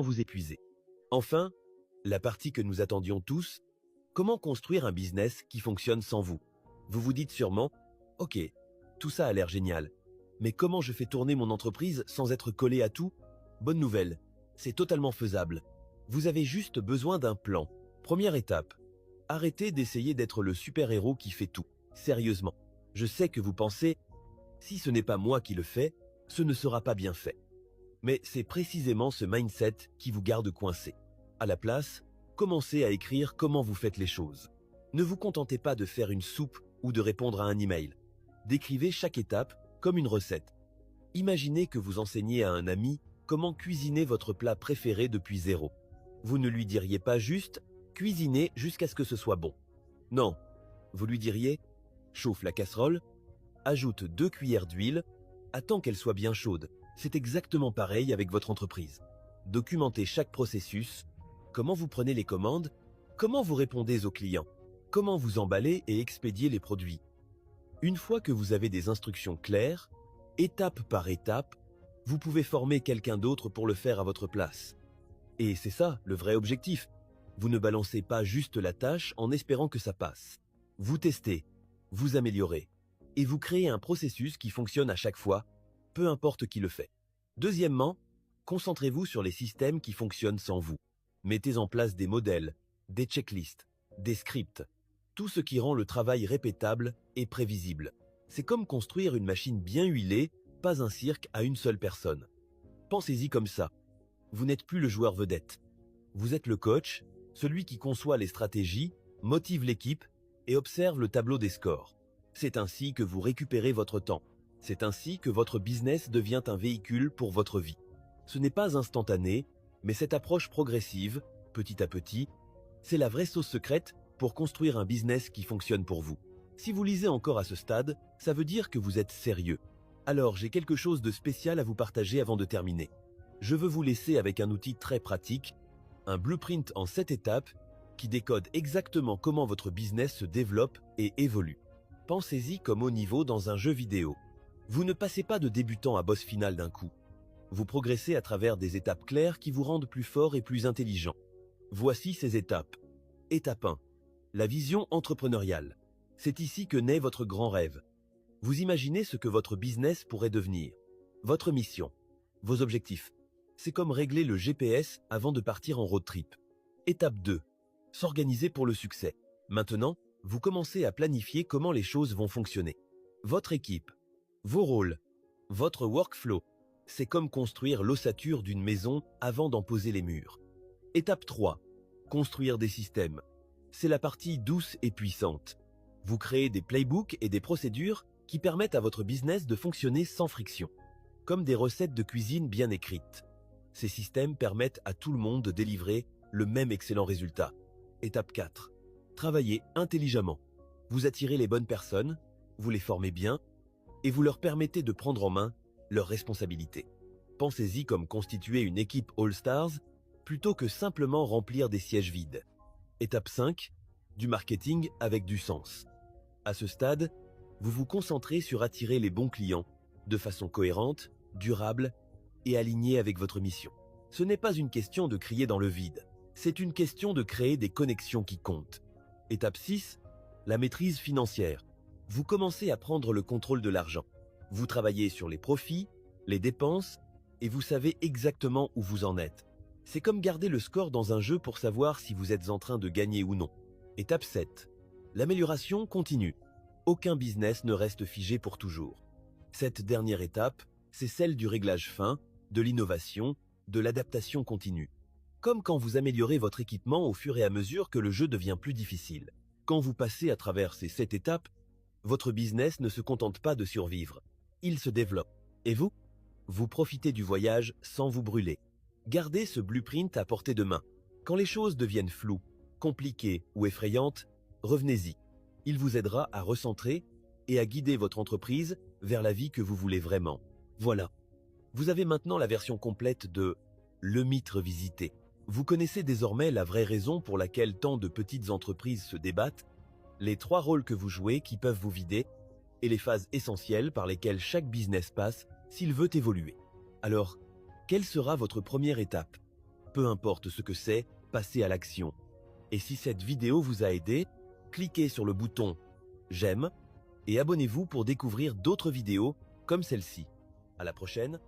vous épuiser. Enfin, la partie que nous attendions tous, comment construire un business qui fonctionne sans vous? Vous vous dites sûrement, ok, tout ça a l'air génial, mais comment je fais tourner mon entreprise sans être collé à tout? Bonne nouvelle, c'est totalement faisable. Vous avez juste besoin d'un plan. Première étape, arrêtez d'essayer d'être le super-héros qui fait tout. Sérieusement, je sais que vous pensez, si ce n'est pas moi qui le fais, ce ne sera pas bien fait. Mais c'est précisément ce mindset qui vous garde coincé. À la place, commencez à écrire comment vous faites les choses. Ne vous contentez pas de faire une soupe ou de répondre à un email. Décrivez chaque étape comme une recette. Imaginez que vous enseignez à un ami comment cuisiner votre plat préféré depuis zéro. Vous ne lui diriez pas juste « cuisiner jusqu'à ce que ce soit bon ». Non, vous lui diriez « chauffe la casserole, ajoute 2 cuillères d'huile, attends qu'elle soit bien chaude ». C'est exactement pareil avec votre entreprise. Documentez chaque processus, comment vous prenez les commandes, comment vous répondez aux clients, comment vous emballez et expédiez les produits. Une fois que vous avez des instructions claires, étape par étape, vous pouvez former quelqu'un d'autre pour le faire à votre place. Et c'est ça, le vrai objectif. Vous ne balancez pas juste la tâche en espérant que ça passe. Vous testez, vous améliorez, et vous créez un processus qui fonctionne à chaque fois, peu importe qui le fait. Deuxièmement, concentrez-vous sur les systèmes qui fonctionnent sans vous. Mettez en place des modèles, des checklists, des scripts, tout ce qui rend le travail répétable et prévisible. C'est comme construire une machine bien huilée, pas un cirque à une seule personne. Pensez-y comme ça. Vous n'êtes plus le joueur vedette. Vous êtes le coach, celui qui conçoit les stratégies, motive l'équipe et observe le tableau des scores. C'est ainsi que vous récupérez votre temps. C'est ainsi que votre business devient un véhicule pour votre vie. Ce n'est pas instantané, mais cette approche progressive, petit à petit, c'est la vraie sauce secrète pour construire un business qui fonctionne pour vous. Si vous lisez encore à ce stade, ça veut dire que vous êtes sérieux. Alors j'ai quelque chose de spécial à vous partager avant de terminer. Je veux vous laisser avec un outil très pratique, un blueprint en 7 étapes qui décode exactement comment votre business se développe et évolue. Pensez-y comme haut niveau dans un jeu vidéo. Vous ne passez pas de débutant à boss final d'un coup. Vous progressez à travers des étapes claires qui vous rendent plus fort et plus intelligent. Voici ces étapes. Étape 1. La vision entrepreneuriale. C'est ici que naît votre grand rêve. Vous imaginez ce que votre business pourrait devenir. Votre mission. Vos objectifs. C'est comme régler le GPS avant de partir en road trip. Étape 2. S'organiser pour le succès. Maintenant, vous commencez à planifier comment les choses vont fonctionner. Votre équipe. Vos rôles, votre workflow, c'est comme construire l'ossature d'une maison avant d'en poser les murs. Étape 3. Construire des systèmes. C'est la partie douce et puissante. Vous créez des playbooks et des procédures qui permettent à votre business de fonctionner sans friction, comme des recettes de cuisine bien écrites. Ces systèmes permettent à tout le monde de délivrer le même excellent résultat. Étape 4. Travaillez intelligemment. Vous attirez les bonnes personnes, vous les formez bien, et vous leur permettez de prendre en main leurs responsabilités. Pensez-y comme constituer une équipe All-Stars plutôt que simplement remplir des sièges vides. Étape 5. Du marketing avec du sens. À ce stade, vous vous concentrez sur attirer les bons clients de façon cohérente, durable et alignée avec votre mission. Ce n'est pas une question de crier dans le vide, c'est une question de créer des connexions qui comptent. Étape 6. La maîtrise financière. Vous commencez à prendre le contrôle de l'argent. Vous travaillez sur les profits, les dépenses, et vous savez exactement où vous en êtes. C'est comme garder le score dans un jeu pour savoir si vous êtes en train de gagner ou non. Étape 7. L'amélioration continue. Aucun business ne reste figé pour toujours. Cette dernière étape, c'est celle du réglage fin, de l'innovation, de l'adaptation continue. Comme quand vous améliorez votre équipement au fur et à mesure que le jeu devient plus difficile. Quand vous passez à travers ces 7 étapes, votre business ne se contente pas de survivre, il se développe. Et vous? Vous profitez du voyage sans vous brûler. Gardez ce blueprint à portée de main. Quand les choses deviennent floues, compliquées ou effrayantes, revenez-y. Il vous aidera à recentrer et à guider votre entreprise vers la vie que vous voulez vraiment. Voilà. Vous avez maintenant la version complète de Le mythe revisité. Vous connaissez désormais la vraie raison pour laquelle tant de petites entreprises se débattent, les 3 rôles que vous jouez qui peuvent vous vider et les phases essentielles par lesquelles chaque business passe s'il veut évoluer. Alors, quelle sera votre première étape? peu importe ce que c'est, passez à l'action. Et si cette vidéo vous a aidé, cliquez sur le bouton j'aime et abonnez-vous pour découvrir d'autres vidéos comme celle-ci. À la prochaine.